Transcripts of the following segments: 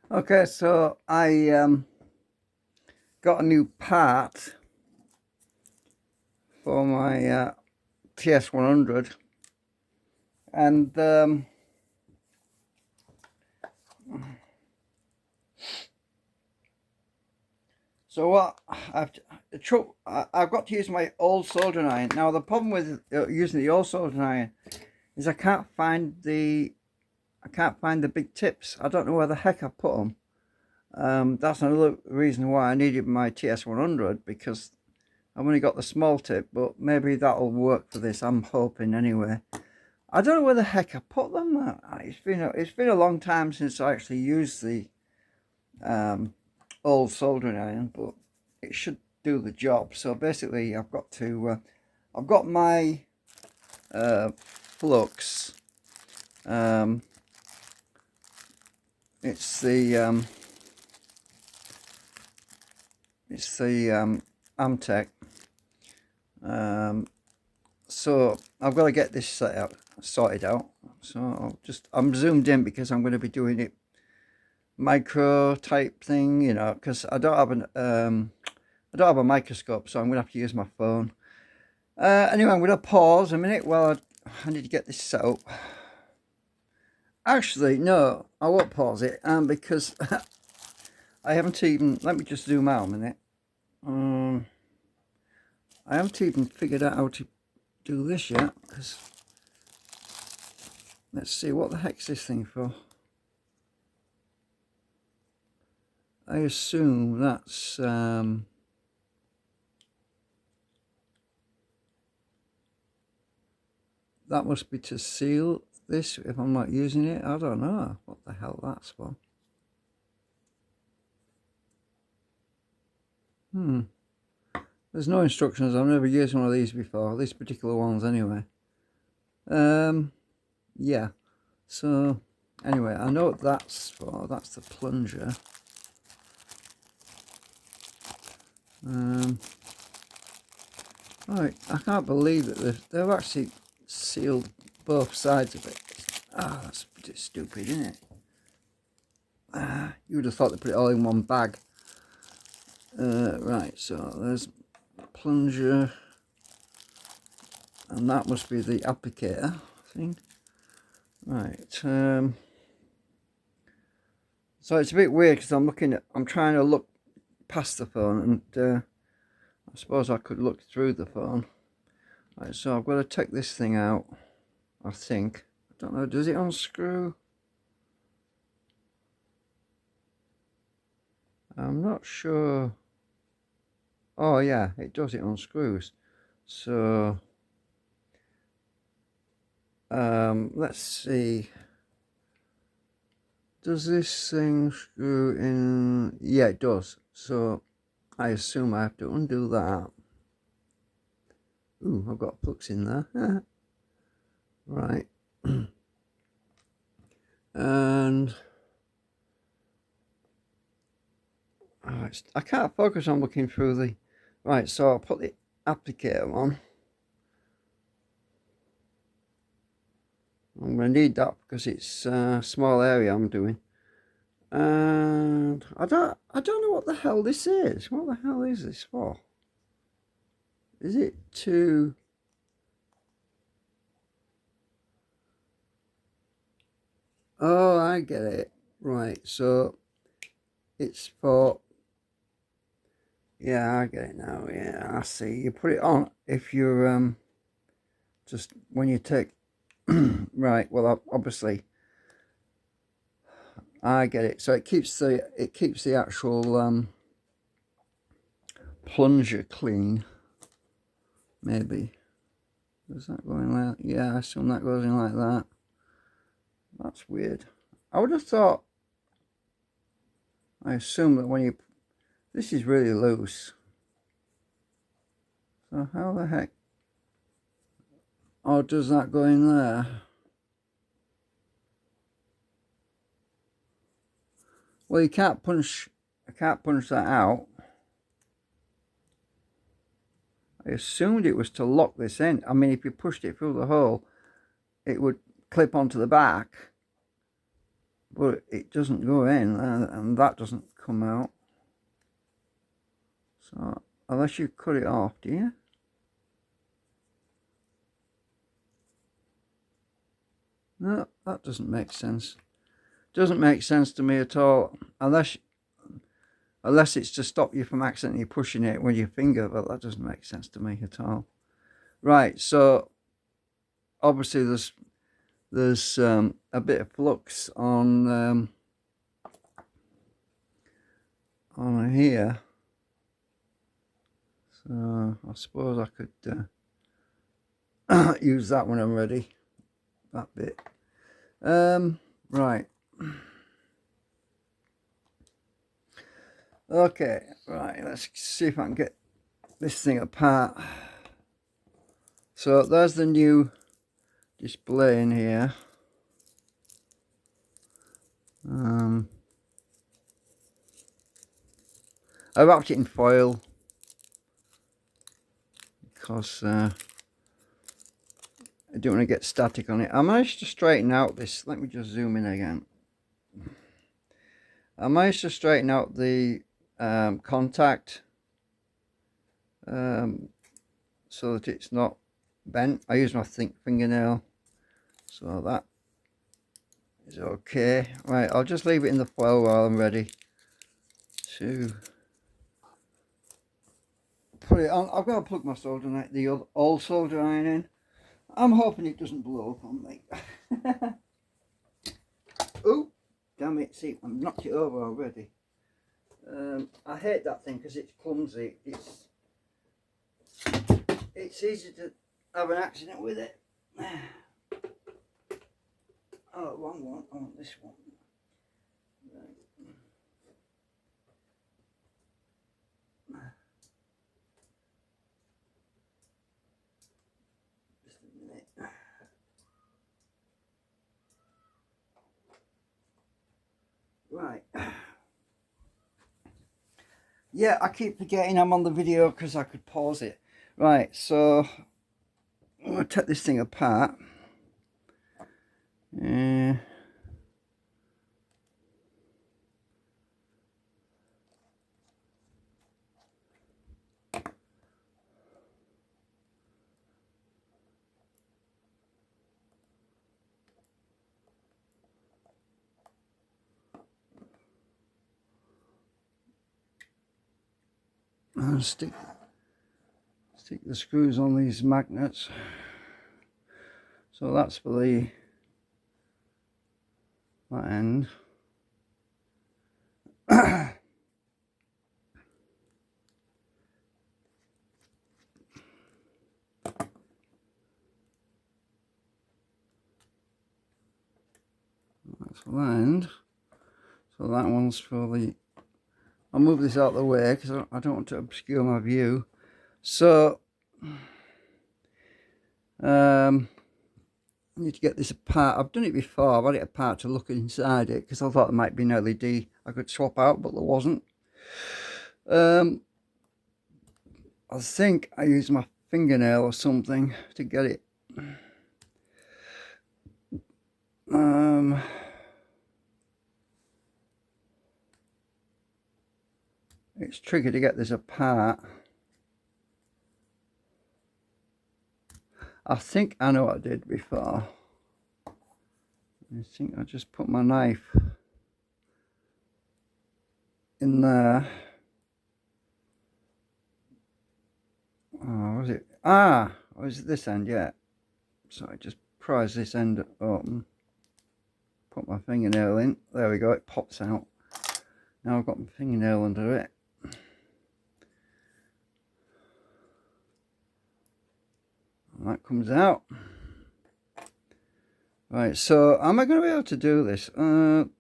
Okay, so I got a new part for my TS100, and so what I've got to use my old soldering iron. Now the problem with using the old soldering iron is I can't find the big tips. I don't know where the heck I put them. That's another reason why I needed my TS100, because I've only got the small tip, but maybe that'll work for this. I'm hoping anyway. I don't know where the heck I put them. It's been a long time since I actually used the um, old soldering iron, but it should do the job. So basically, I've got my flux. Um, it's the Amtech. So I've got to get this sorted out. So I'm zoomed in because I'm going to be doing it micro type thing, because I don't have a microscope, so I'm gonna have to use my phone. Anyway, I'm gonna pause a minute while I need to get this set up. Actually, no, I won't pause it, because I haven't even. Let me just zoom out a minute. I haven't even figured out how to do this yet. Because let's see, what the heck's this thing for? I assume that's that must be to seal this if I'm not using it. I don't know what the hell that's for. There's no instructions. I've never used one of these before. These particular ones anyway. Yeah. So anyway, I know what that's for. That's the plunger. Right. I can't believe that they've actually sealed both sides of it. Ah, that's pretty stupid, isn't it? You would have thought they put it all in one bag. Right, so there's plunger, and that must be the applicator thing. Right. So it's a bit weird because I'm trying to look past the phone, and I suppose I could look through the phone. Right, so I've got to take this thing out, I think. I don't know, does it unscrew? I'm not sure. Oh yeah, it does, it unscrews. So let's see. Does this thing screw in? Yeah, it does. So I assume I have to undo that. Ooh, I've got plugs in there. Right. And I can't focus on looking through the... Right, so I'll put the applicator on. I'm going to need that because it's a small area I'm doing. And I don't know what the hell this is. What the hell is this for? Is it to... Oh, I get it. Right, so it's for... Yeah, I get it now. Yeah, I see. You put it on if you're just when you take... Right, well, obviously I get it. So it keeps the actual plunger clean. Maybe. Does that go in like... Yeah, I assume that goes in like that. That's weird. I would have thought... I assume that when you... This is really loose. So how the heck... Oh, does that go in there? Well, I can't punch that out. I assumed it was to lock this in. I mean, if you pushed it through the hole, it would clip onto the back. but it doesn't go in, and that doesn't come out. So unless you cut it off, do you? No, that doesn't make sense. Doesn't make sense to me at all, unless it's to stop you from accidentally pushing it with your finger, but that doesn't make sense to me at all. Right, so obviously there's a bit of flux on here, so I suppose I could use that when I'm ready. That bit. Right. Okay, right, let's see if I can get this thing apart. So there's the new display in here. I wrapped it in foil because I don't want to get static on it. I managed to straighten out this. Let me just zoom in again. I managed to straighten out the contact so that it's not bent. I use my fingernail, so that is okay. Right, I'll just leave it in the foil while I'm ready to put it on. I've got to plug my soldering iron, the old soldering iron in. I'm hoping it doesn't blow up on me. Oh, damn it! See, I've knocked it over already. I hate that thing because it's clumsy. It's easy to have an accident with it. Oh, wrong one. I want this one. Just a minute. Right. Yeah, I keep forgetting I'm on the video because I could pause it. Right, so I'm going to take this thing apart. And stick the screws on these magnets. So that's for that end. That's for that end. So that one's for the... I'll move this out of the way because I don't want to obscure my view. So I need to get this apart. I've done it before. I've had it apart to look inside it because I thought there might be an LED I could swap out, but there wasn't. I think I used my fingernail or something to get it. It's tricky to get this apart. I think I know what I did before. I think I just put my knife in there. Oh, was it? Ah, was it this end? Yeah. So I just prise this end open. Put my fingernail in. There we go. It pops out. Now I've got my fingernail under it. And that comes out. Right, so am I going to be able to do this? Oh,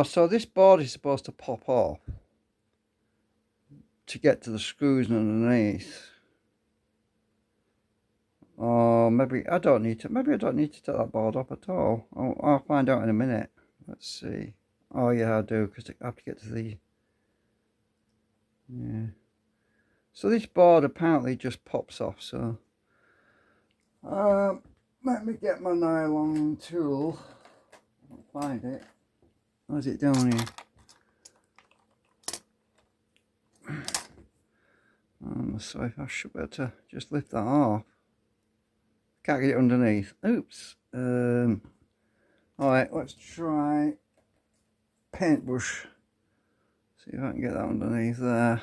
so this board is supposed to pop off to get to the screws underneath. Oh, maybe I don't need to. Maybe I don't need to take that board off at all. I'll find out in a minute. Let's see. Oh yeah, I do, because I have to get to the... Yeah. So this board apparently just pops off. So let me get my nylon tool. find it. Where's it down here? So if I should be able to just lift that off. Can't get it underneath. Oops. Alright, let's try paintbrush. See if I can get that underneath there.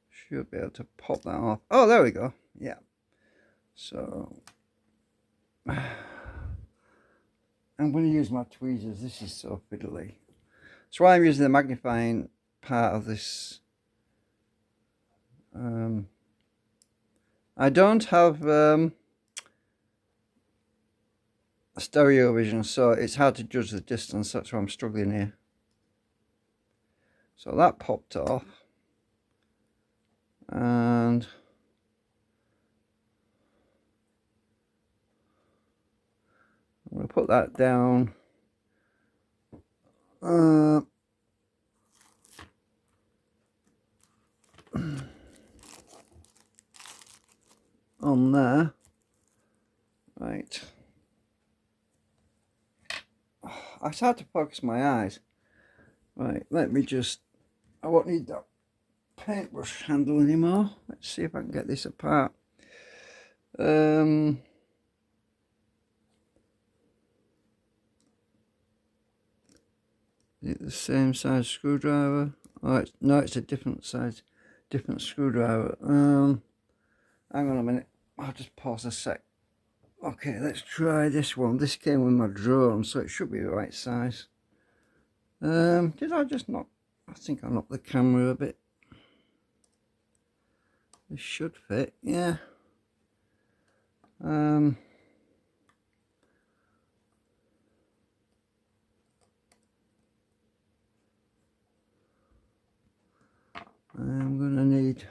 Should be able to pop that off. Oh, there we go. Yeah. So I'm going to use my tweezers. This is so fiddly. That's why I'm using the magnifying part of this. I don't have stereo vision, so it's hard to judge the distance. That's why I'm struggling here. So that popped off, and I'm going to put that down on there. Right. It's hard to focus my eyes. Right, let me just, I won't need that paintbrush handle anymore. Let's see if I can get this apart. Is it the same size screwdriver? Oh, no, it's a different size, different screwdriver. Hang on a minute, I'll just pause a sec. Okay, let's try this one. This came with my drone, so it should be the right size. Did I just knock? I think I knocked the camera a bit. This should fit, yeah. I'm gonna need,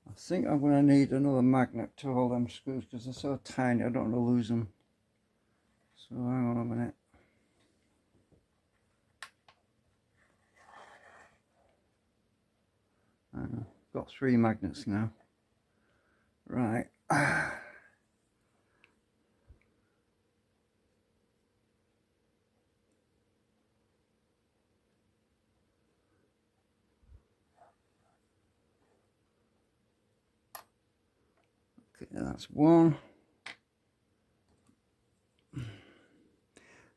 I think I'm gonna need another magnet to hold them screws because they're so tiny. I don't want to lose them. So hang on a minute. Got 3 magnets now. Right. Okay, that's one.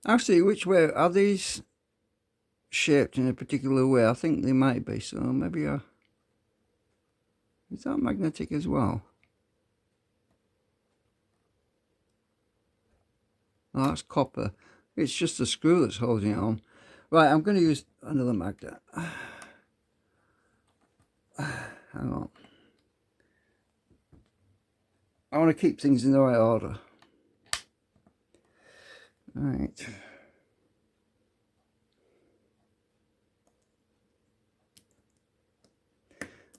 Actually, which way are these shaped in a particular way? I think they might be, so maybe is that magnetic as well? Oh, that's copper. It's just the screw that's holding it on. Right, I'm going to use another magnet. Hang on. I want to keep things in the right order. Right.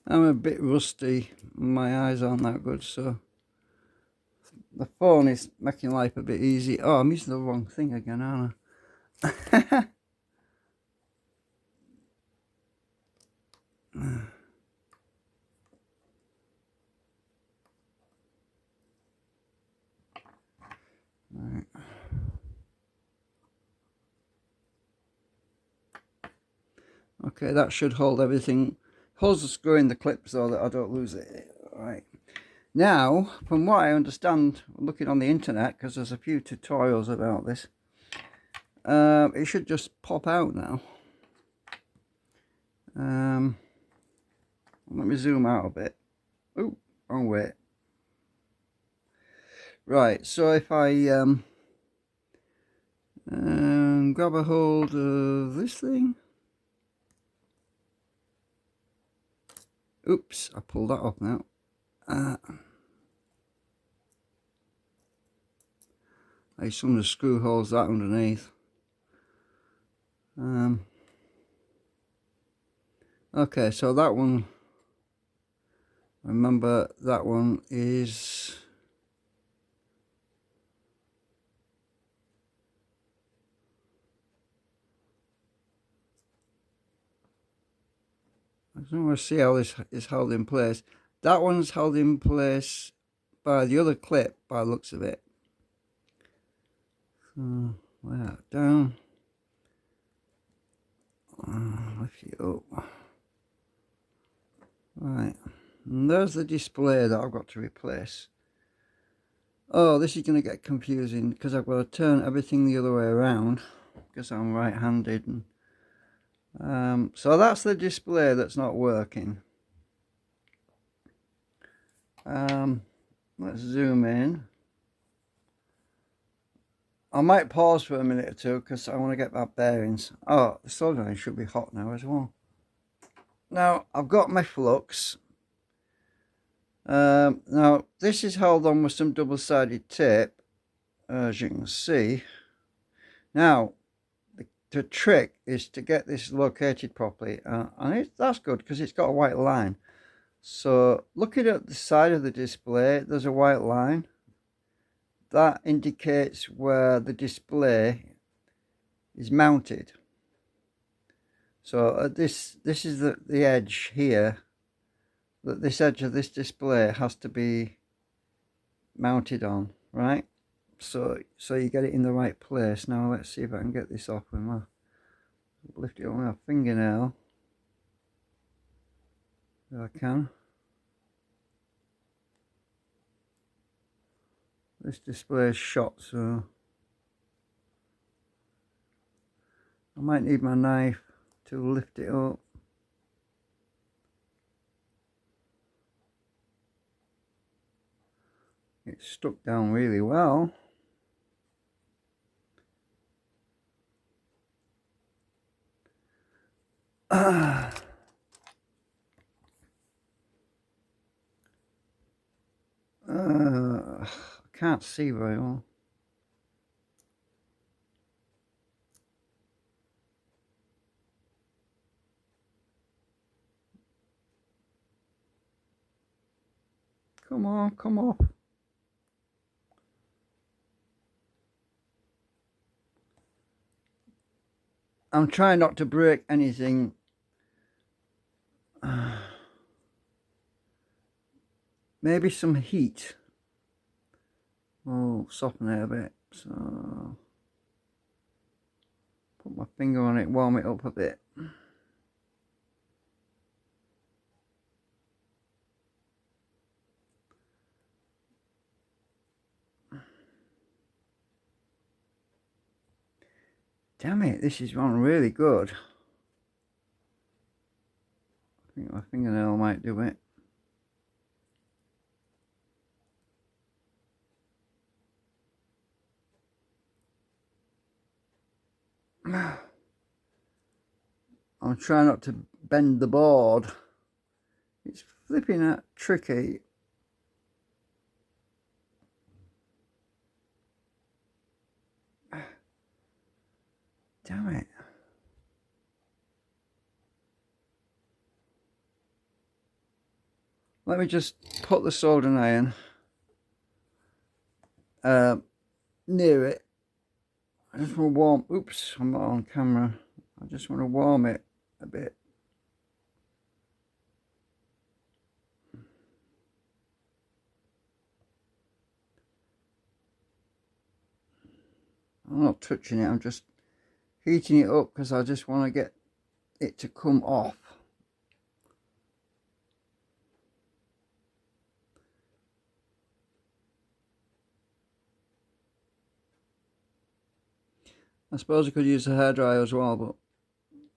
I'm a bit rusty. My eyes aren't that good, so the phone is making life a bit easy. Oh, I'm using the wrong thing again, aren't I? Right. Okay, that should hold everything. Holds the screw in the clip so that I don't lose it. Right. Now, from what I understand, looking on the internet, because there's a few tutorials about this, it should just pop out now. Let me zoom out a bit. Oh, wrong way. Right, so if I grab a hold of this thing. Oops, I pulled that off now. Some of the screw holes that underneath. Okay, so that one, remember that one is I don't want to see how this is held in place. That one's held in place by the other clip by the looks of it. So lay that down. Lift it up. Right, and there's the display that I've got to replace. Oh, this is going to get confusing because I've got to turn everything the other way around because I'm right-handed. And so that's the display that's not working. Let's zoom in. I might pause for a minute or two because I want to get my bearings. Oh, the soldering should be hot now as well. Now I've got my flux. Now this is held on with some double-sided tape, as you can see. Now the trick is to get this located properly, and that's good because it's got a white line. So looking at the side of the display, there's a white line that indicates where the display is mounted. So this is the edge here, that this edge of this display has to be mounted on, right? So you get it in the right place. Now let's see if I can get this off with my, lift it on my fingernail if I can. This display is shot, so I might need my knife to lift it up. It's stuck down really well. I can't see very well. Come on, come off. I'm trying not to break anything. Maybe some heat. Oh, soften it a bit. So put my finger on it, warm it up a bit. Damn it, this is one really good. I think my fingernail might do it. I'm trying not to bend the board. It's flipping out tricky. Damn it. Let me just put the soldering iron near it. I just want to warm, oops, I'm not on camera. I just want to warm it a bit. I'm not touching it, I'm just heating it up because I just want to get it to come off. I suppose I could use a hairdryer as well, but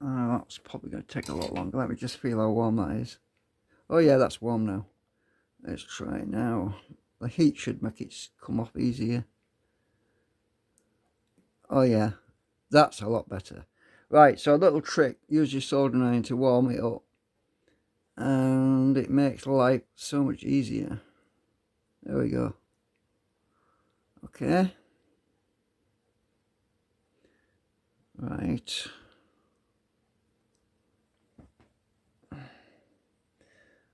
that's probably going to take a lot longer. Let me just feel how warm that is. Oh yeah, that's warm now. Let's try it now. The heat should make it come off easier. Oh yeah, that's a lot better. Right, so a little trick, use your soldering iron to warm it up. And it makes life so much easier. There we go. Okay. Right.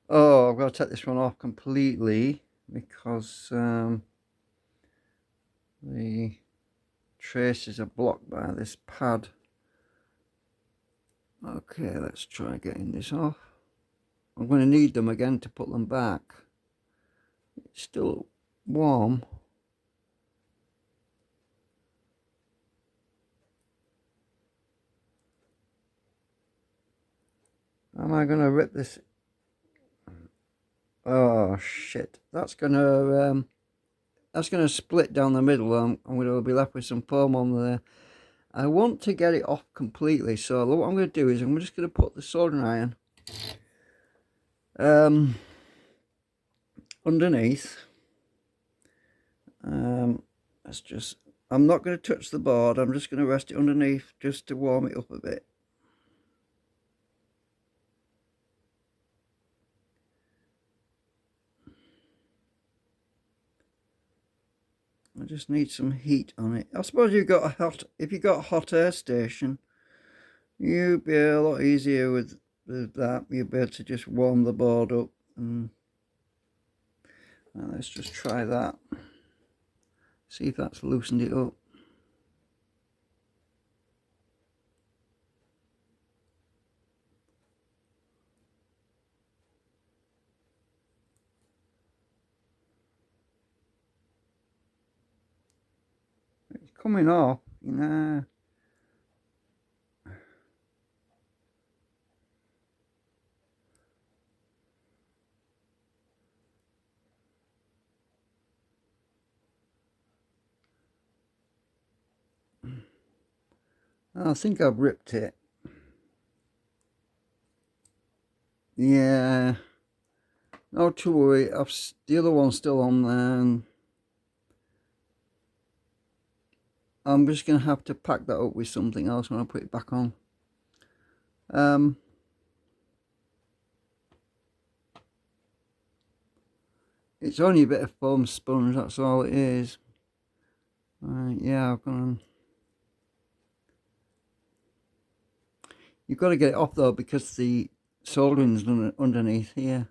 Oh, I've got to take this one off completely because the traces are blocked by this pad. Okay, let's try getting this off. I'm going to need them again to put them back. It's still warm. am I going to rip this? Oh shit, that's going to split down the middle. I'm going to be left with some foam on there. I want to get it off completely, so what I'm going to do is I'm just going to put the soldering iron underneath. I'm not going to touch the board, I'm just going to rest it underneath just to warm it up a bit. I just need some heat on it. I suppose if you've got a hot air station, you'd be a lot easier with that. You'd be able to just warm the board up. And let's just try that. See if that's loosened it up. It's coming off, you know. I think I've ripped it. Yeah, not to worry. The other one's still on there, and I'm just going to have to pack that up with something else when I put it back on. It's only a bit of foam sponge, that's all it is. Right, yeah, you've got to get it off though, because the soldering's underneath here.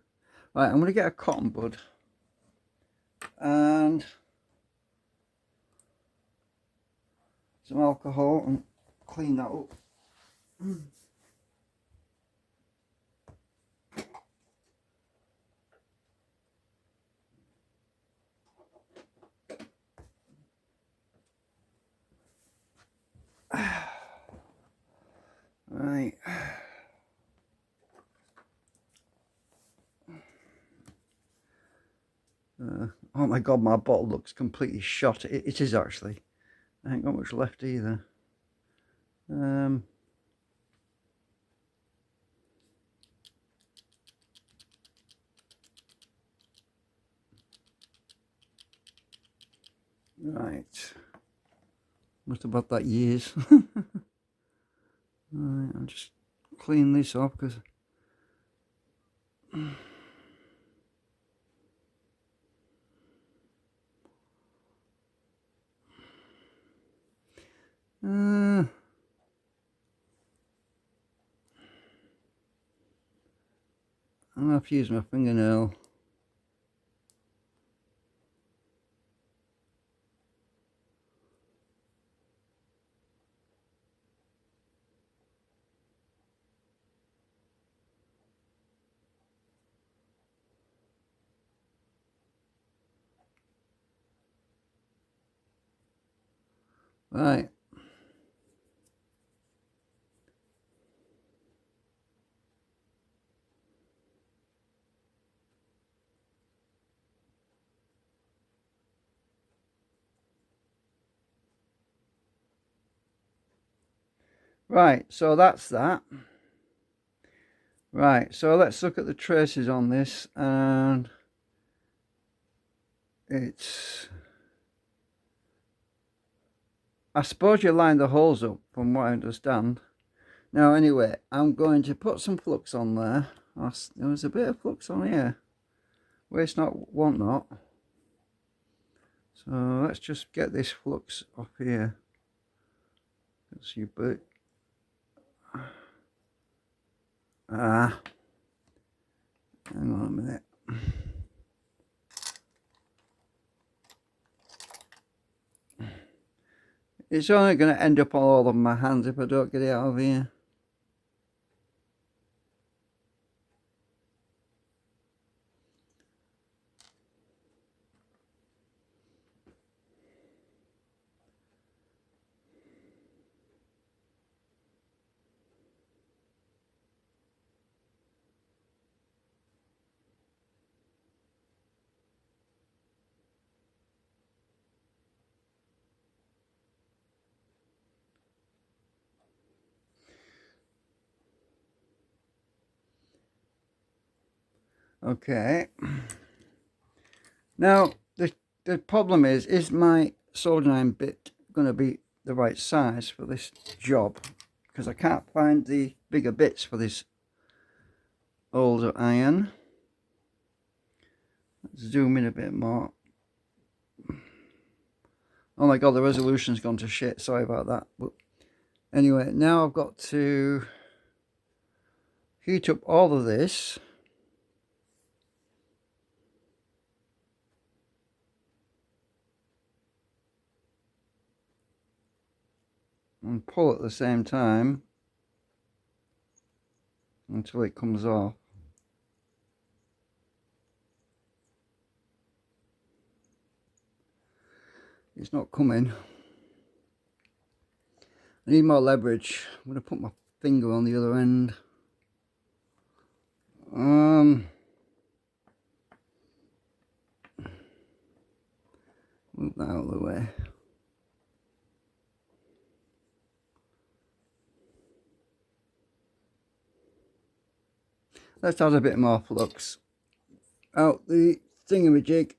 Right, I'm going to get a cotton bud and some alcohol and clean that up. Right. Oh my god, my bottle looks completely shot. It is actually. I ain't got much left either. Right. Must have had that years. Right, I'll just clean this off because I'm gonna have to use my fingernail. Right. Right, so that's that. Right, so let's look at the traces on this, and I suppose you line the holes up from what I understand. Now anyway, I'm going to put some flux on there. There was a bit of flux on here. Waste not, want not. So let's just get this flux off here. Let's see, but hang on a minute. It's only going to end up all over my hands if I don't get it out of here. Okay. Now the problem is my soldering iron bit going to be the right size for this job? Because I can't find the bigger bits for this older iron. Let's zoom in a bit more. Oh my god, the resolution's gone to shit. Sorry about that. But anyway, now I've got to heat up all of this. And pull at the same time until it comes off. It's not coming. I need more leverage. I'm going to put my finger on the other end. Move that out of the way. Let's add a bit more flux out the thingamajig.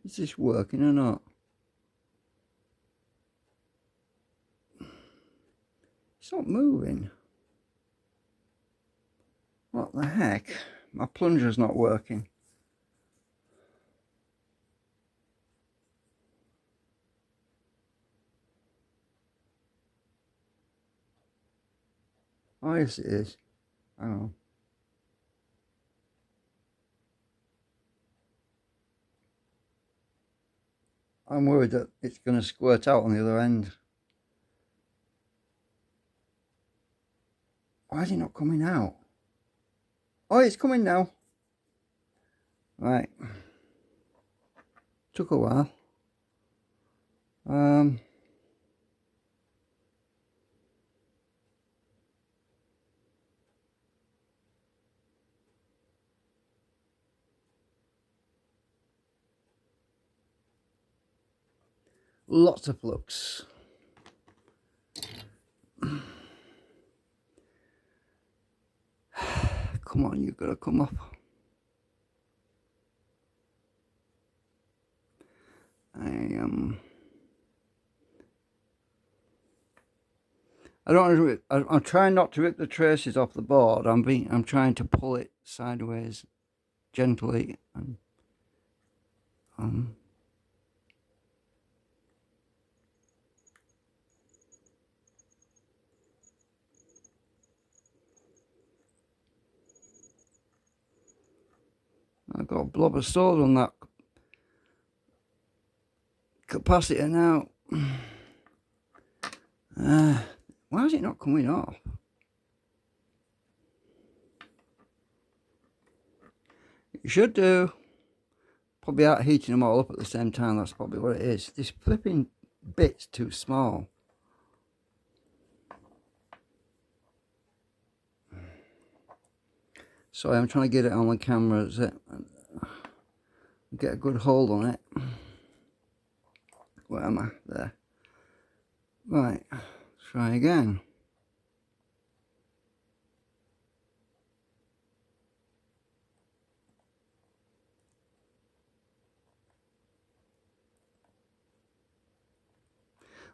Is this working or not? It's not moving. What the heck? My plunger's not working. Oh yes it is. Hang on. I'm worried that it's going to squirt out on the other end. Why is it not coming out? Oh, it's coming now. Right. Took a while. Lots of flux. Come on, you've got to come up. I don't want to rip, I'm trying not to rip the traces off the board. I'm trying to pull it sideways gently and I've got a blob of solder on that capacitor now. Why is it not coming off? It should do. Probably out heating them all up at the same time. That's probably what it is. This flipping bit's too small. Sorry, I'm trying to get it on the camera. Get a good hold on it. Where am I? There. Right. Try again.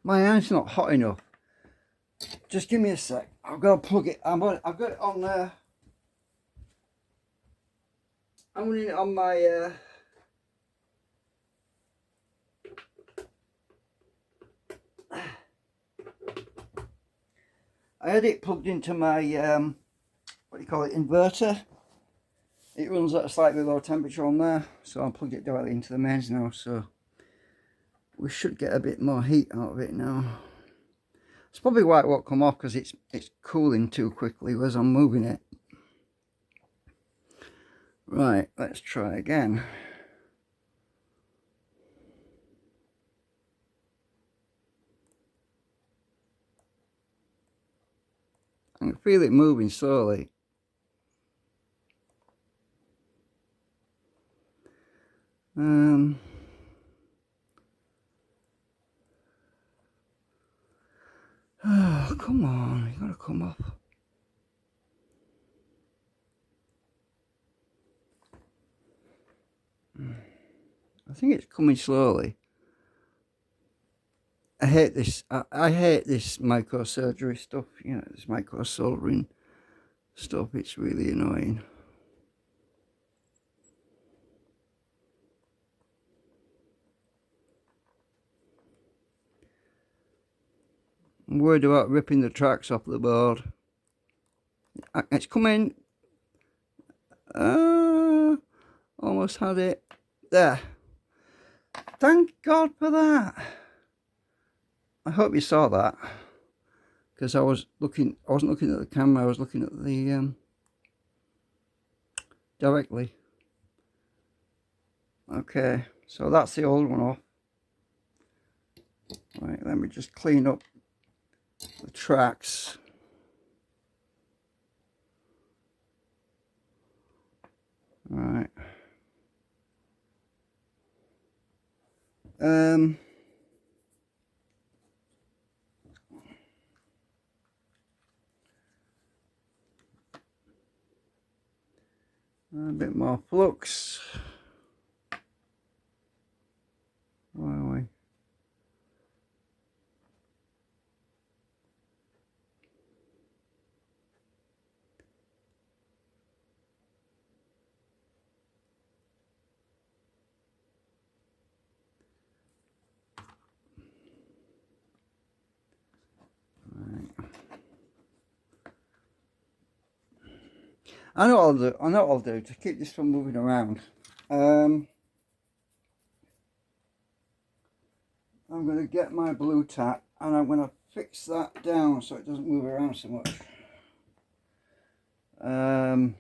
My iron's not hot enough. Just give me a sec. I've got to plug it. I've got it on there. I'm running it on my I had it plugged into my what do you call it, inverter. It runs at a slightly low temperature on there, so I'll plug it directly into the mains now, so we should get a bit more heat out of it now. It's probably why it won't come off, because it's cooling too quickly as I'm moving it. Right, let's try again. I can feel it moving slowly. Oh, come on, you gotta come up. I think it's coming slowly. I hate this. I hate this microsurgery stuff. You know, this micro soldering stuff. It's really annoying. I'm worried about ripping the tracks off the board. It's coming. Almost had it. There. Thank God for that. I hope you saw that, because I wasn't looking at the camera. I was looking at the directly. Okay, so that's the old one off. Right, let me just clean up the tracks. Right. A bit more flux. Where are we? I know what I'll do. I know what I'll do to keep this from moving around. I'm going to get my blue tack and I'm going to fix that down so it doesn't move around so much. I'm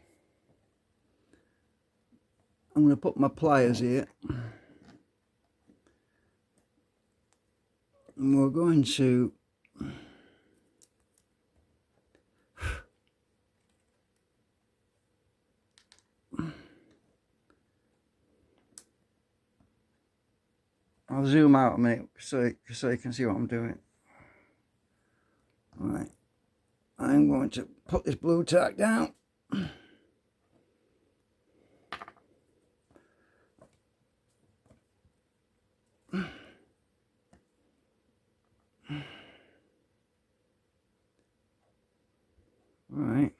going to put my pliers here and we're going to I'll zoom out a minute so you can see what I'm doing. Right, I'm going to put this blue tack down. Right.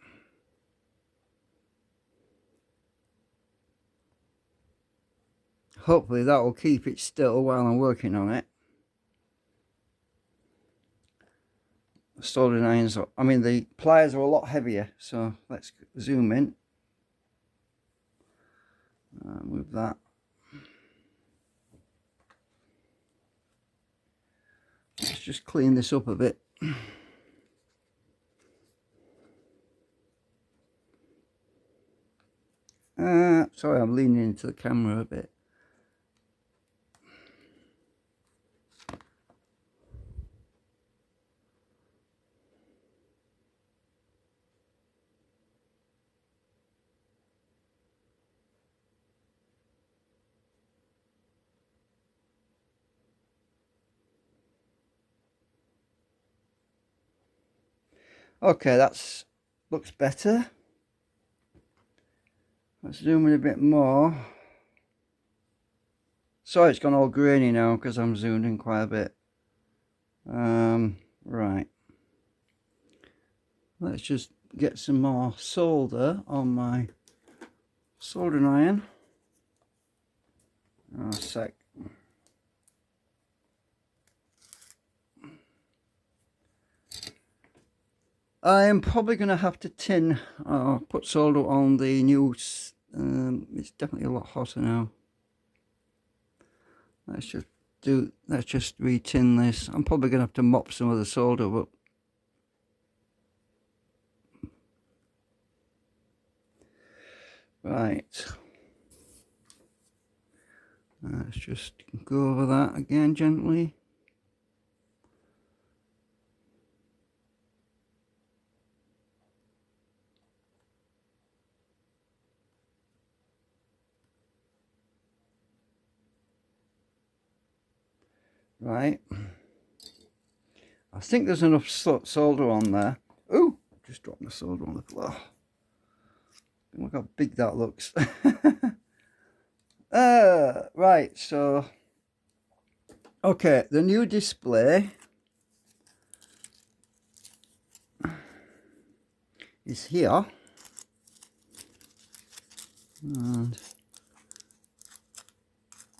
Hopefully that will keep it still while I'm working on it. The soldering irons, I mean the pliers are a lot heavier, so let's zoom in. Move that. Let's just clean this up a bit. Sorry, I'm leaning into the camera a bit. Okay, that's looks better. Let's zoom in a bit more. Sorry, it's gone all grainy now because I'm zoomed in quite a bit. Right. Let's just get some more solder on my soldering iron. Oh, a sec. I am probably going to have to tin or put solder on the new. It's definitely a lot hotter now. Let's just re-tin this. I'm probably going to have to mop some of the solder up. Right. Let's just go over that again gently. Right. I think there's enough solder on there. Ooh, just dropped my solder on the floor. Look how big that looks. Right, so okay, the new display is here, and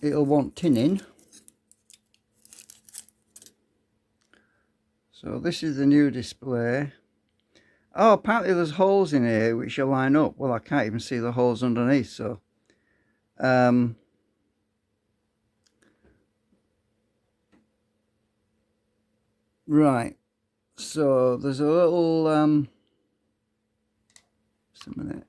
it'll want tinning. So this is the new display. Oh, apparently there's holes in here which you line up. Well, I can't even see the holes underneath, so right, so there's a little just a minute.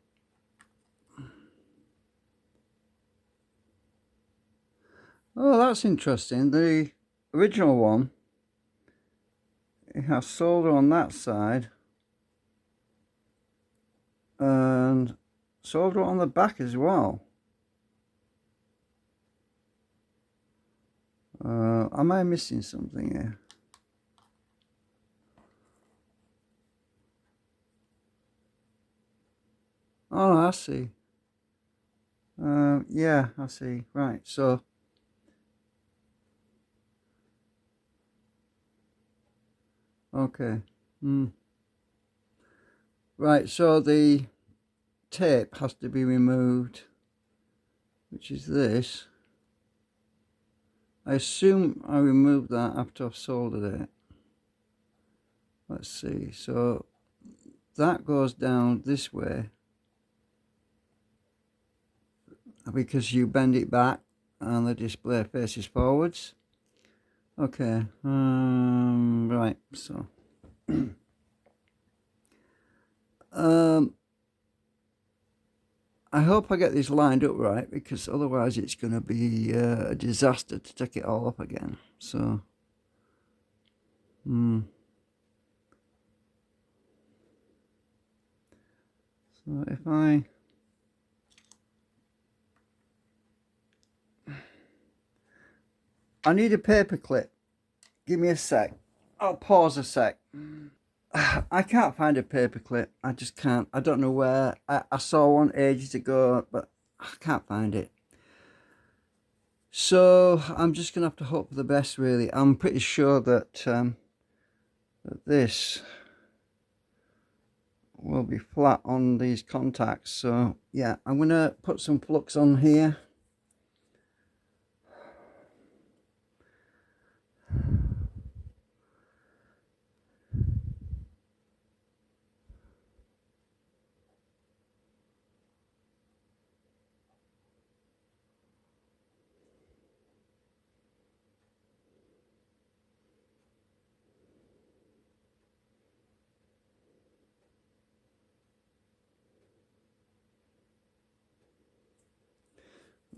Oh, that's interesting. The original one, it has solder on that side and solder on the back as well. Am I missing something here? Oh, I see. Yeah, I see. Right, so okay. Right, so the tape has to be removed, which is this. I assume I removed that after I've soldered it. Let's see. So that goes down this way because you bend it back and the display faces forwards. Okay, right, so I hope I get this lined up right, because otherwise it's going to be a disaster to take it all up again. So so if I need a paper clip. Give me a sec. I'll pause a sec. I can't find a paper clip. I just can't. I don't know where. I saw one ages ago, but I can't find it. So I'm just going to have to hope for the best, really. I'm pretty sure that, that this will be flat on these contacts. So yeah, I'm going to put some flux on here.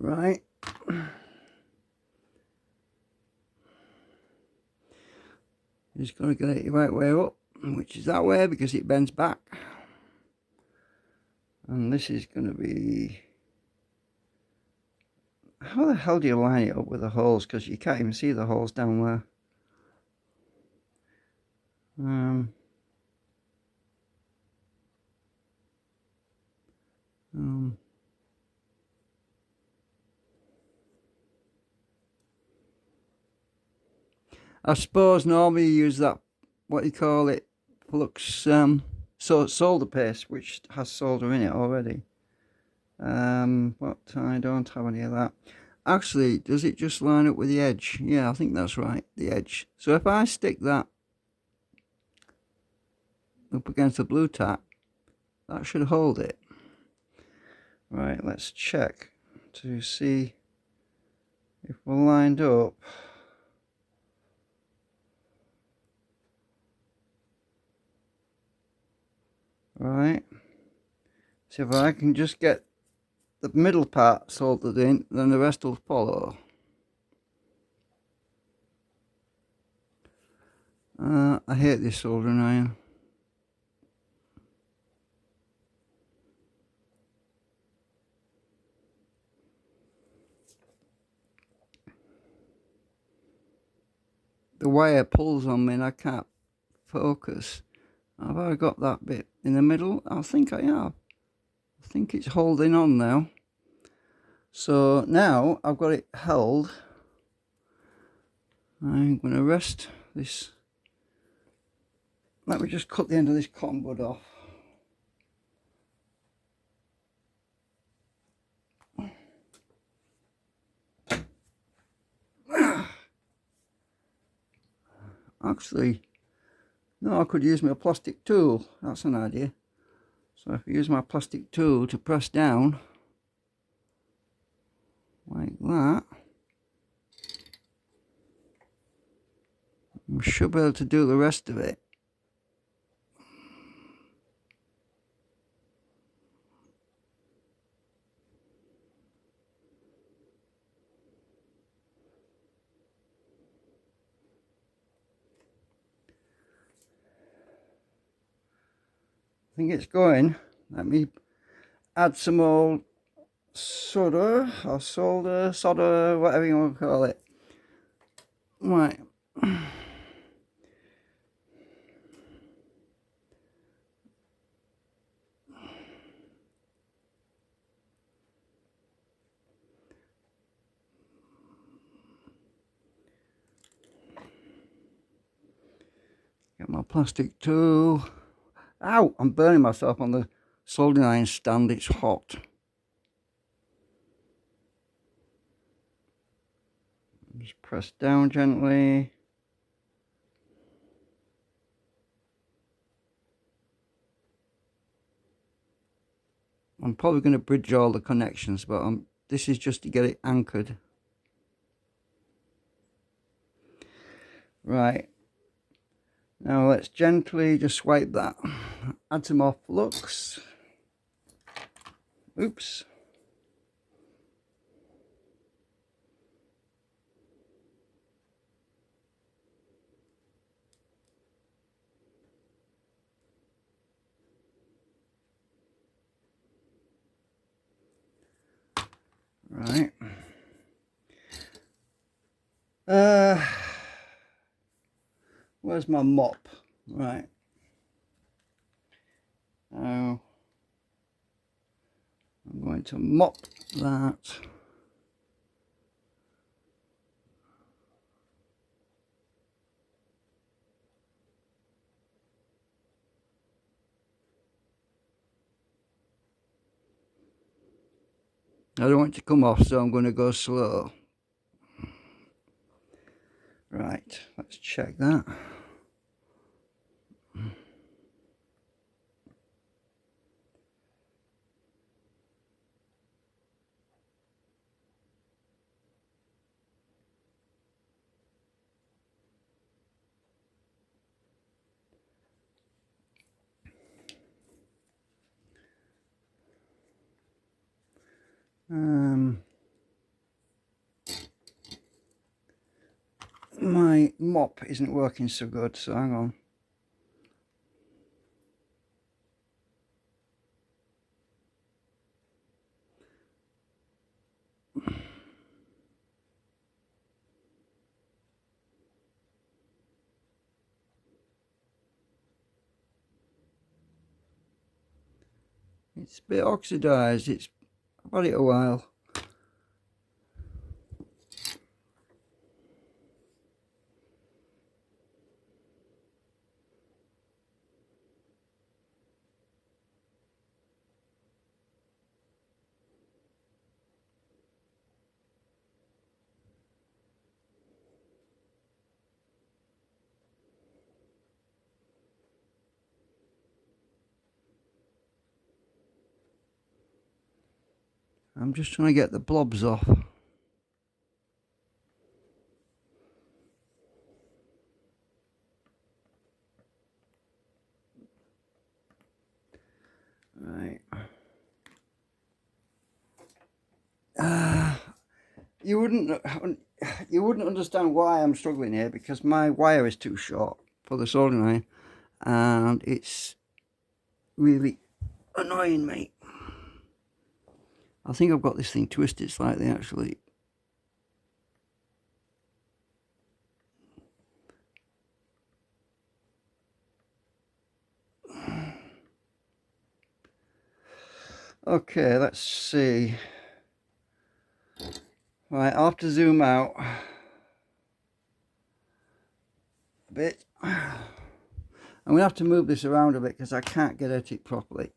Right. Just got to get it the right way up, which is that way because it bends back. And this is going to be... How the hell do you line it up with the holes? Because you can't even see the holes down there. I suppose normally you use that, what you call it, flux, so solder paste, which has solder in it already. But I don't have any of that. Actually, does it just line up with the edge? Yeah, I think that's right, the edge. So if I stick that up against the blue tack, that should hold it. Right, let's check to see if we're lined up. Right, so if I can just get the middle part soldered in, then the rest will follow. I hate this soldering iron. the wire pulls on me and I can't focus. Have I got that bit in the middle? I think I have. I think it's holding on now. So now I've got it held. I'm going to rest this. Let me just cut the end of this cotton bud off. Actually, no, I could use my plastic tool. That's an idea. So if I use my plastic tool to press down like that, I should be able to do the rest of it. I think it's going. Let me add some more solder or solder, whatever you want to call it. Right. Get my plastic tool. Ow! I'm burning myself on the soldering iron stand. It's hot. Just press down gently. I'm probably going to bridge all the connections, but this is just to get it anchored. Right. Now let's gently just swipe that. Add some more flux. Oops. Right. Where's my mop? Right. Now I'm going to mop that. I don't want it to come off, so I'm going to go slow. Right, let's check that. My mop isn't working so good, so hang on. It's a bit oxidized. I've had it a while. I'm just trying to get the blobs off. Right. You wouldn't understand why I'm struggling here, because my wire is too short for the soldering iron, and it's really annoying me. I think I've got this thing twisted slightly, actually. Okay, let's see. Right, I'll have to zoom out a bit. I'm going to have to move this around a bit because I can't get at it properly.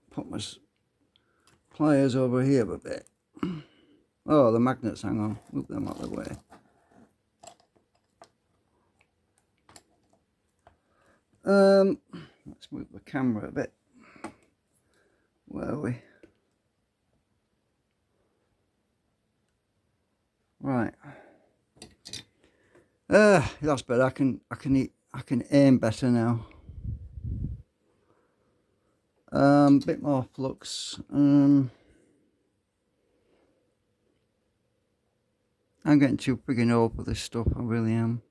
Put my pliers over here a bit. Oh, the magnets, hang on, move them out of the way. Let's move the camera a bit. Where are we? Right. That's better. I can aim better now. Bit more flux. I'm getting too friggin' old for this stuff. I really am.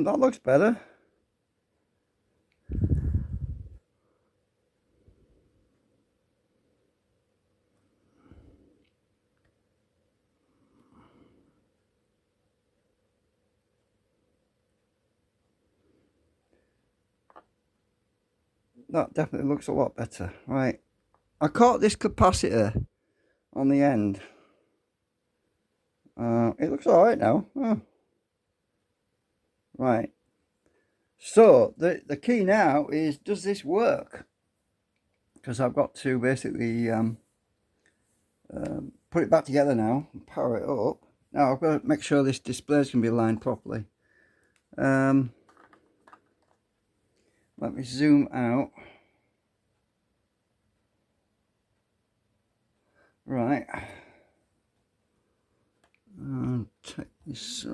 That looks better. That definitely looks a lot better. Right. I caught this capacitor on the end. It looks alright now. Oh. Right. So the key now is, does this work? Because I've got to basically put it back together now and power it up. Now I've got to make sure this display is going to be aligned properly. Let me zoom out. Right. Take these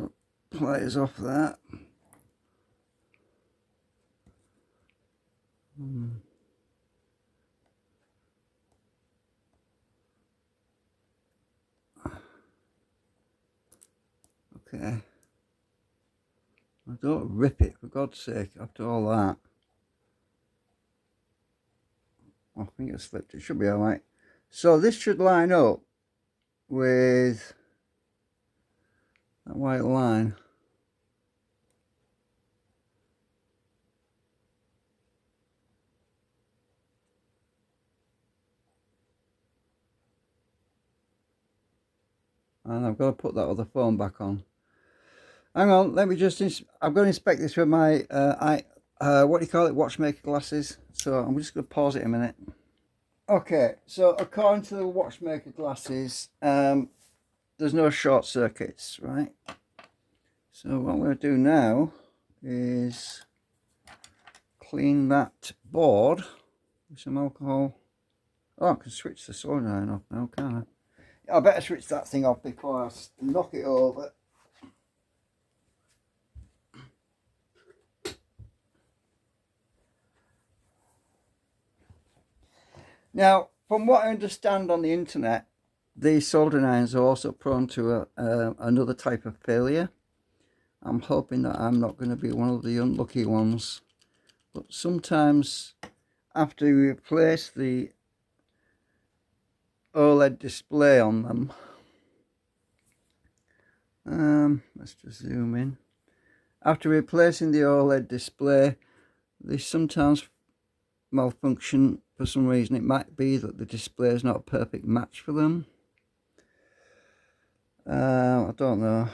pliers off that. Okay. Don't rip it, for God's sake, after all that. I think it slipped. It should be alright. So this should line up with that white line. And I've got to put that other phone back on. Hang on, let me just, I'm going to inspect this with my, what do you call it, watchmaker glasses. So I'm just going to pause it a minute. Okay, so according to the watchmaker glasses, there's no short circuits, right? So what I'm going to do now is clean that board with some alcohol. Oh, I can switch the solenoid off now, can't I? I better switch that thing off before I knock it over. Now, from what I understand on the internet, these soldering irons are also prone to another type of failure. I'm hoping that I'm not going to be one of the unlucky ones. But sometimes after you replace the Oled display on them, let's just zoom in. After replacing the Oled display, they sometimes malfunction for some reason. It might be that the display is not a perfect match for them. I don't know.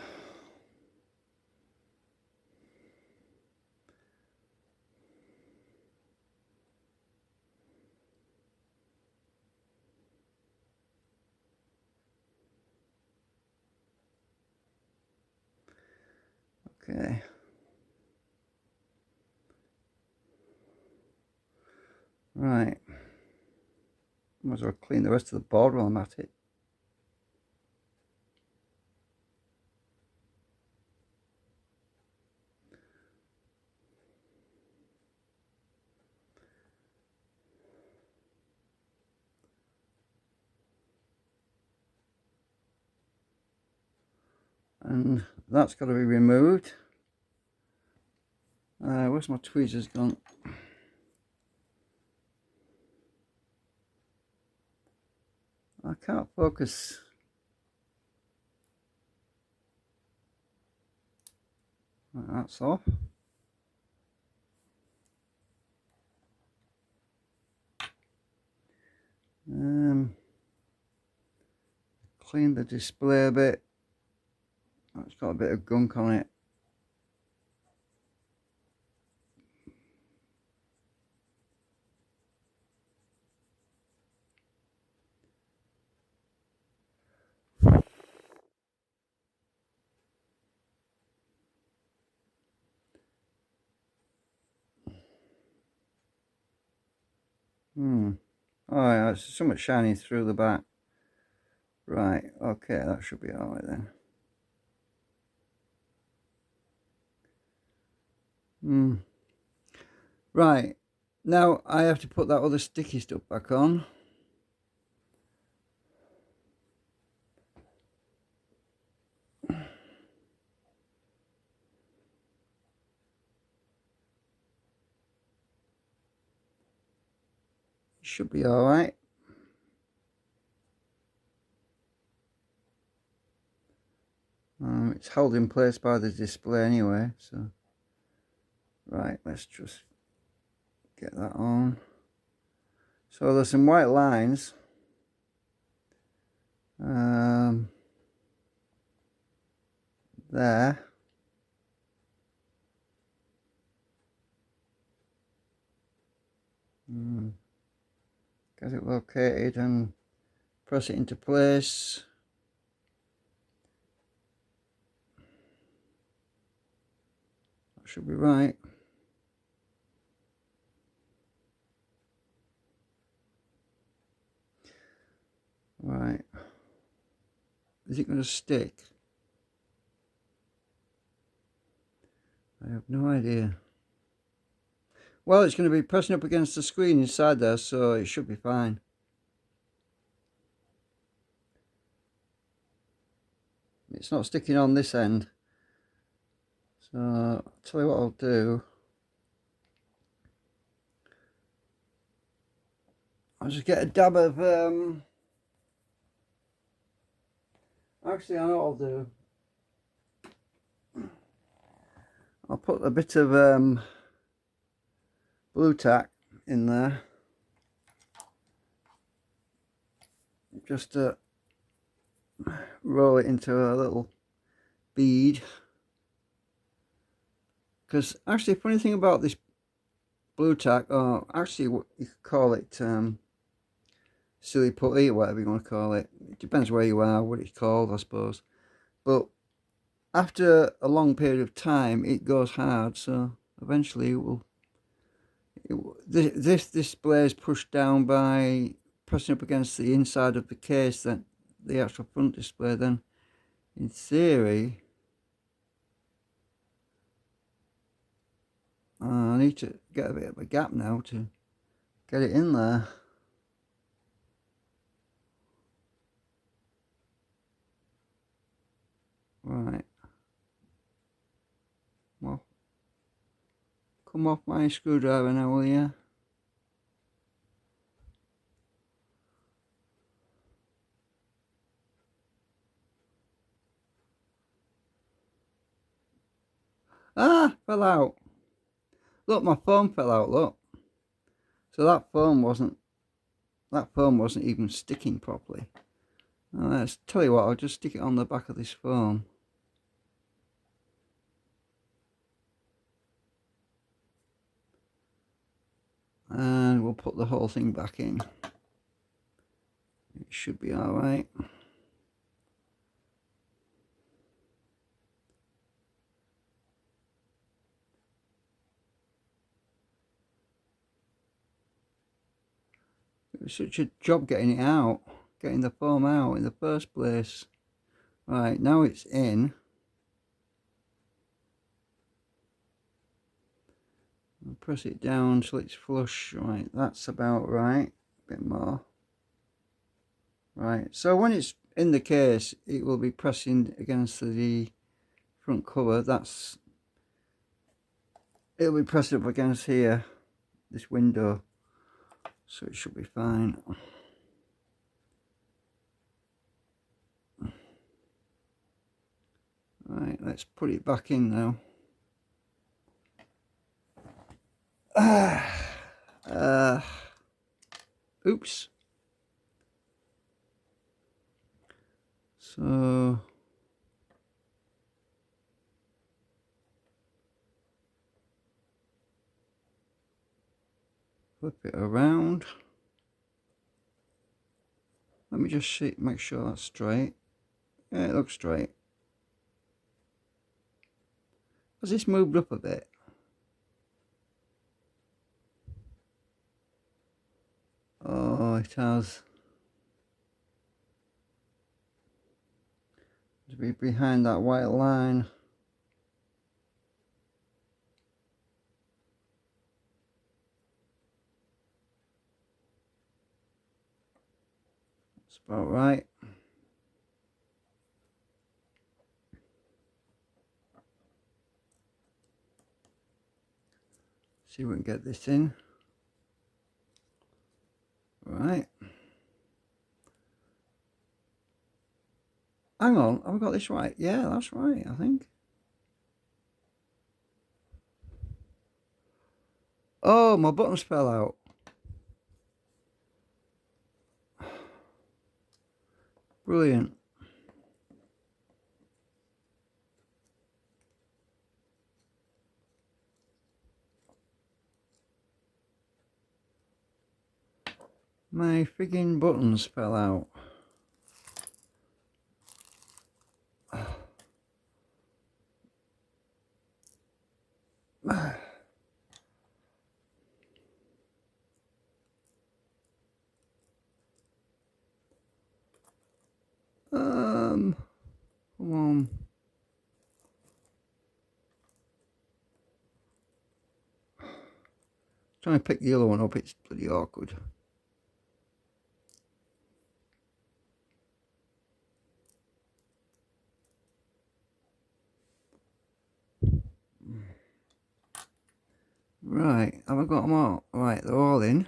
Okay. Right. Might as well clean the rest of the board while I'm at it. and that's got to be removed. Where's my tweezers gone? I can't focus. Right, that's off. Clean the display a bit. It's got a bit of gunk on it. Oh yeah, it's somewhat shiny through the back. Right, okay, that should be alright then. Right, now I have to put that other sticky stuff back on. Should be alright. It's held in place by the display anyway, so right, let's just get that on. So there's some white lines. There. Get it located and press it into place. That should be right. Right. Is it going to stick? I have no idea. Well, it's going to be pressing up against the screen inside there, so it should be fine. It's not sticking on this end. So, I'll tell you what I'll do. I'll just get a dab of, actually I know what I'll do. I'll put a bit of blue tack in there. Just to roll it into a little bead. Because actually, funny thing about this blue tack, or actually you could call it silly putty or whatever you want to call it. It depends where you are, what it's called, I suppose. But after a long period of time, it goes hard, so eventually it will. This display is pushed down by pressing up against the inside of the case, that the actual front display. Then, in theory, I need to get a bit of a gap now to get it in there. Right. Well, come off my screwdriver now, will you? Ah, fell out. Look, my phone fell out, look. So that phone wasn't even sticking properly. Let's tell you what, I'll just stick it on the back of this phone. And we'll put the whole thing back in. It should be alright. It was such a job getting it out, getting the foam out in the first place. Right, now it's in. I'll press it down till it's flush. Right, that's about right. A bit more. Right, so when it's in the case, it will be pressing against the front cover, it'll be pressed up against here, this window, so it should be fine. Right, let's put it back in now. Oops. So flip it around. Let me just see, make sure that's straight. Yeah, it looks straight. Has this moved up a bit? Oh, it has. To be behind that white line. That's about right. See if we can get this in. Right. Hang on, have I got this right? Yeah, that's right, I think. Oh, my buttons fell out. Brilliant. My friggin' buttons fell out. Come on. Trying to pick the other one up, it's bloody awkward. Right, have I got them all? Right, they're all in.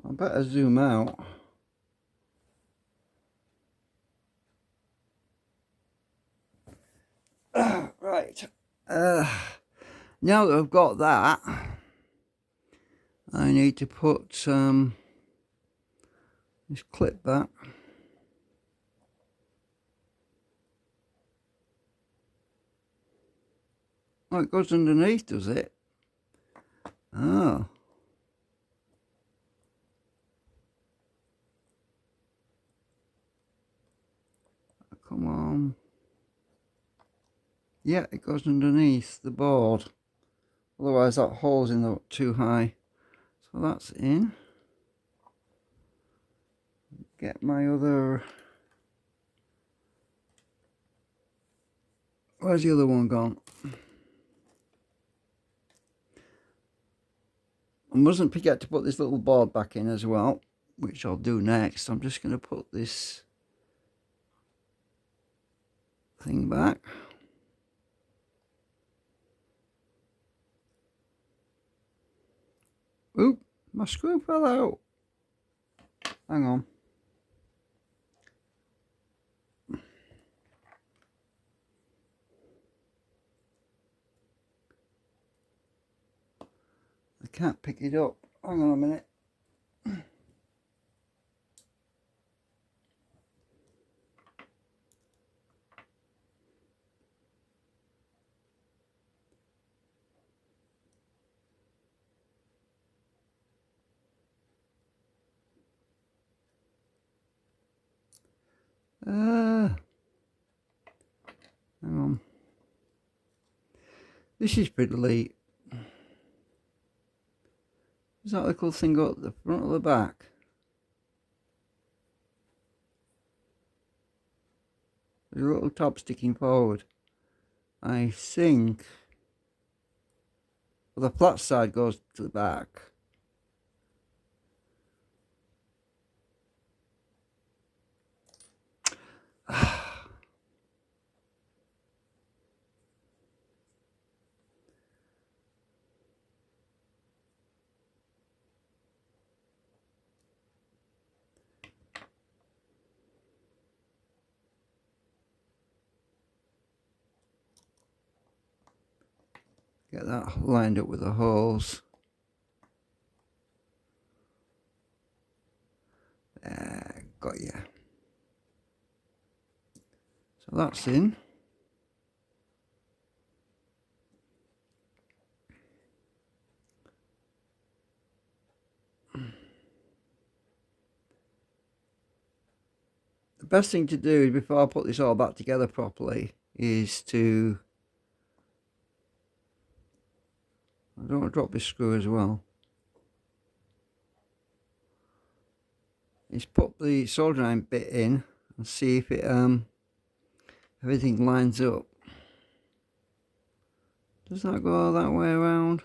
I better zoom out. Right. Now that I've got that, I need to put this clip back. Oh, it goes underneath, does it? Oh. Come on. Yeah, it goes underneath the board. Otherwise that hole's in the too high. So that's in. Get my other... Where's the other one gone? I mustn't forget to put this little board back in as well, which I'll do next. I'm just going to put this thing back. Oop, my screw fell out. Hang on. I can't pick it up. Hang on a minute. Hang on. This is pretty. Does that little thing go at the front or the back? There's a little tab sticking forward. I think the flat side goes to the back. Get that lined up with the holes. Got you. So that's in. The best thing to do before I put this all back together properly is to, I don't want to drop this screw as well, is put the soldering iron bit in and see if it everything lines up. Does that go that way around?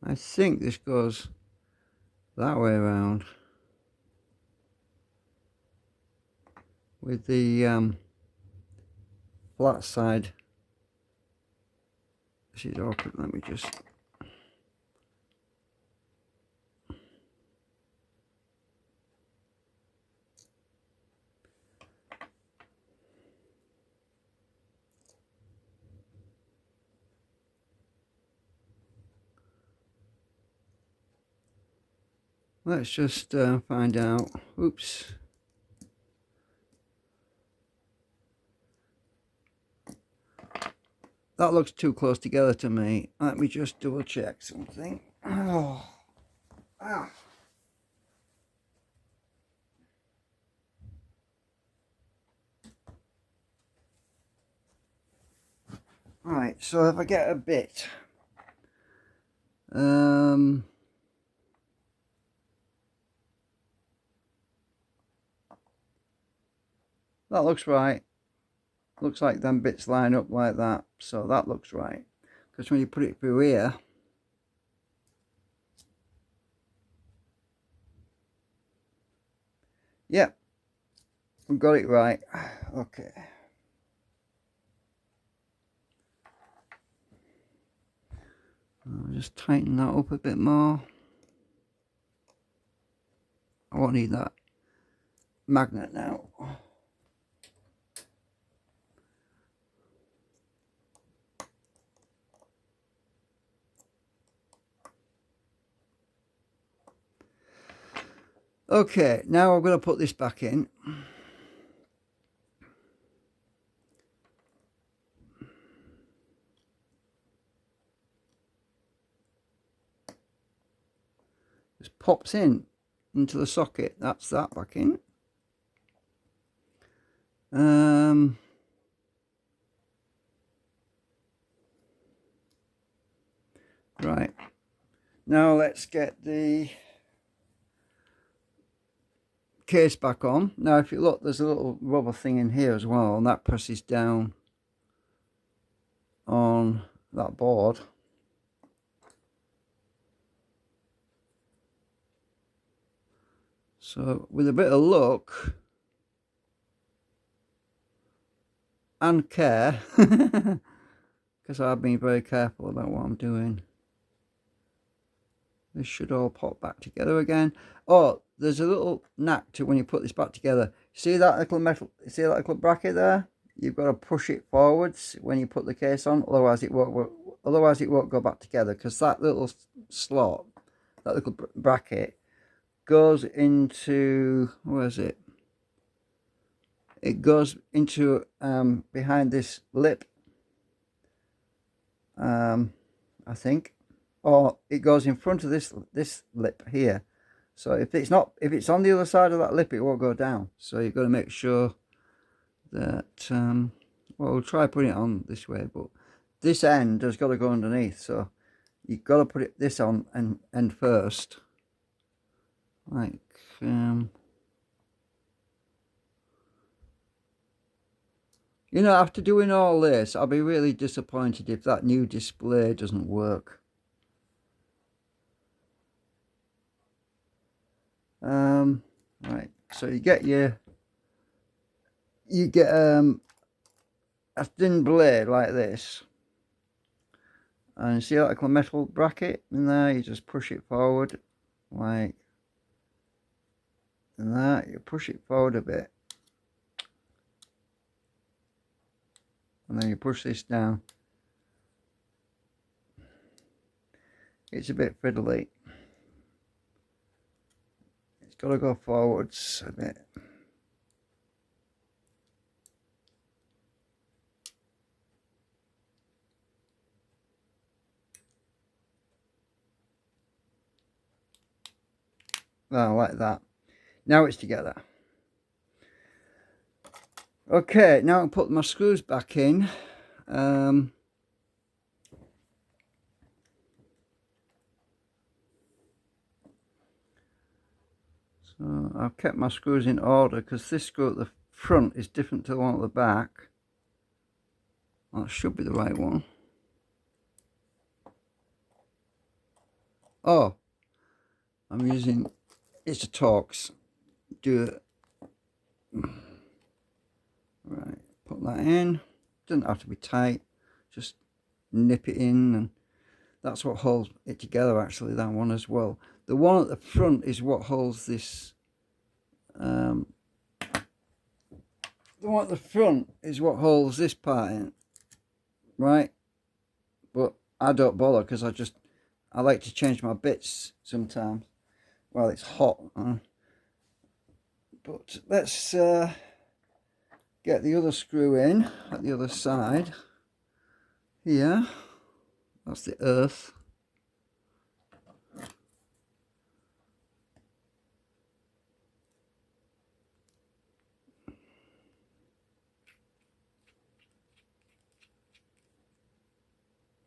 I think this goes that way around with the flat side. This is awkward. Let me just. Let's just find out. Oops. That looks too close together to me. Let me just double check something. Oh. Ah. Right, so if I get a bit, that looks right. Looks like them bits line up like that, so that looks right. Because when you put it through here, yeah, we got it right. Okay. I'll just tighten that up a bit more. I won't need that magnet now. Okay, now I'm going to put this back in. Just pops in into the socket. That's that back in. Right. Now let's get the case back on. Now if you look, there's a little rubber thing in here as well, and that presses down on that board. So with a bit of luck and care, because I've been very careful about what I'm doing, this should all pop back together again. Oh, there's a little knack to when you put this back together. See that little metal, see that little bracket there? You've got to push it forwards when you put the case on, otherwise it won't work. Otherwise it won't go back together, because that little slot, that little bracket, goes into, where is it? It goes into behind this lip, I think, or it goes in front of this lip here. So if it's on the other side of that lip, it won't go down. So you've got to make sure that well, we'll try putting it on this way, but this end has got to go underneath. So you've got to put this on and end first. Like, you know, after doing all this, I'll be really disappointed if that new display doesn't work. Right, so you get a thin blade like this, and see like a metal bracket in there. You just push it forward like that. You push it forward a bit, and then you push this down. It's a bit fiddly. It's got to go forwards a bit. Oh, like that. Now it's together. Okay, now I'll put my screws back in. So I've kept my screws in order because this screw at the front is different to the one at the back. That should be the right one. Oh, I'm using, it's a Torx. Do it. Right, put that in. Doesn't have to be tight. Just nip it in, and that's what holds it together, actually, that one as well. The one at the front is what holds this. The one at the front is what holds this part in, right? But I don't bother because I like to change my bits sometimes while it's hot. But let's get the other screw in at the other side. Here, that's the earth.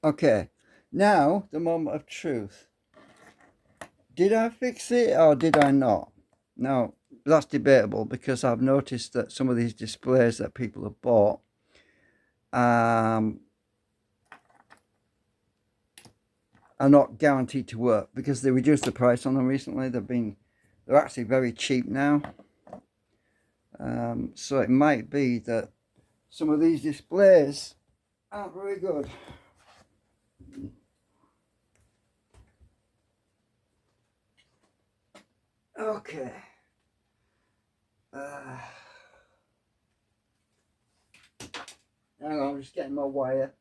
Okay, now the moment of truth. Did I fix it or did I not? Now, that's debatable because I've noticed that some of these displays that people have bought are not guaranteed to work because they reduced the price on them recently. They're actually very cheap now. So it might be that some of these displays aren't very good. Okay. Hang on, I'm just getting my wire.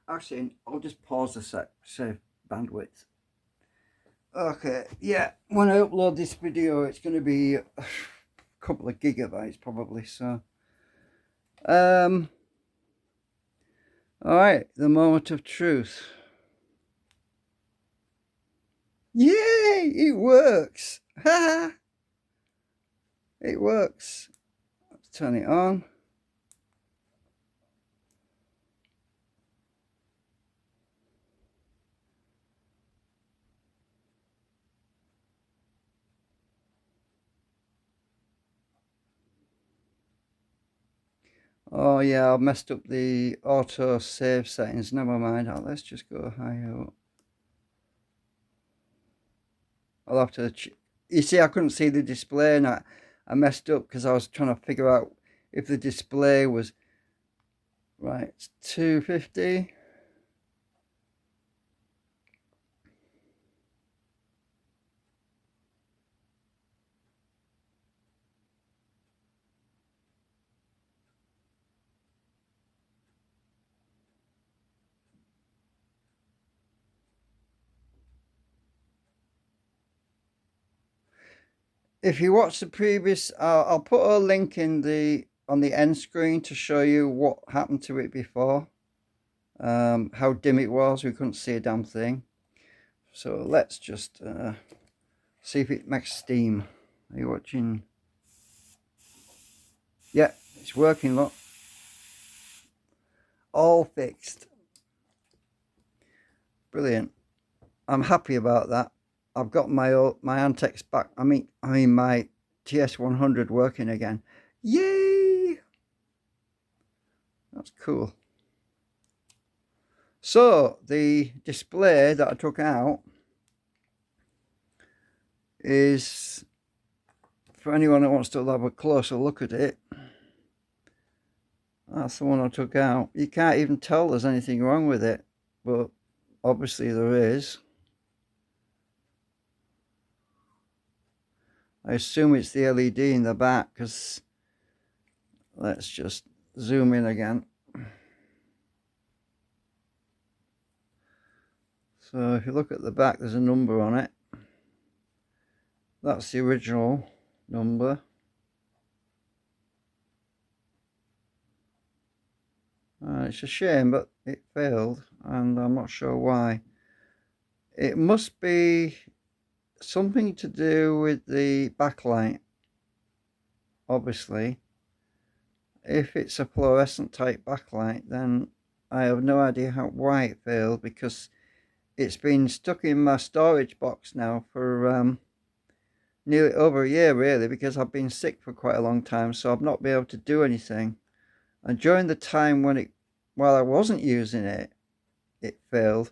Actually, I'll just pause a sec, save bandwidth. Okay, yeah, when I upload this video, it's going to be a couple of gigabytes probably, so. Alright, the moment of truth. Yay! It works! Ha! It works. Let's turn it on. Oh yeah, I messed up the auto save settings. Never mind. Let's just go higher up. I'll have to. You see, I couldn't see the display, and I messed up because I was trying to figure out if the display was right. It's 250. If you watch the previous, I'll put a link in on the end screen to show you what happened to it before. How dim it was, we couldn't see a damn thing. So let's just see if it makes steam. Are you watching? Yeah, it's working, look. All fixed. Brilliant. I'm happy about that. I've got my Antex back. I mean my TS100 working again. Yay! That's cool. So the display that I took out is, for anyone that wants to have a closer look at it, that's the one I took out. You can't even tell there's anything wrong with it, but obviously there is. I assume it's the LED in the back, because let's just zoom in again. So if you look at the back, there's a number on it. That's the original number. It's a shame, but it failed, and I'm not sure why. It must be something to do with the backlight, obviously. If it's a fluorescent type backlight, then I have no idea why it failed, because it's been stuck in my storage box now for nearly over a year, really, because I've been sick for quite a long time, so I've not been able to do anything. And during the time while I wasn't using it, it failed.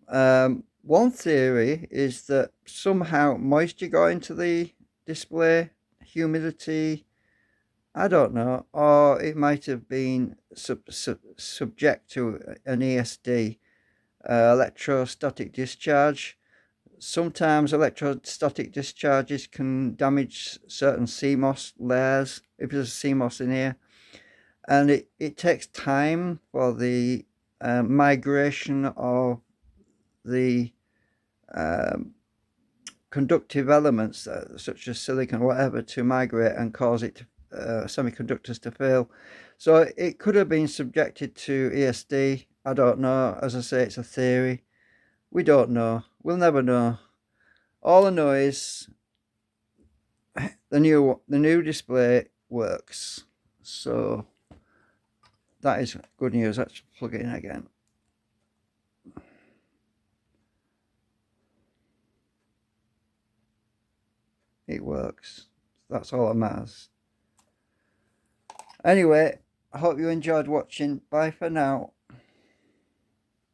One theory is that somehow moisture got into the display, humidity, I don't know, or it might have been subject to an ESD, electrostatic discharge. Sometimes electrostatic discharges can damage certain CMOS layers, if there's CMOS in here, and it takes time for the migration of the conductive elements, such as silicon or whatever, to migrate and cause it semiconductors to fail. So it could have been subjected to ESD. I don't know. As I say, it's a theory. We don't know. We'll never know. All I know is the new display works. So that is good news. Let's plug it in again. It works. That's all that matters. Anyway, I hope you enjoyed watching. Bye for now.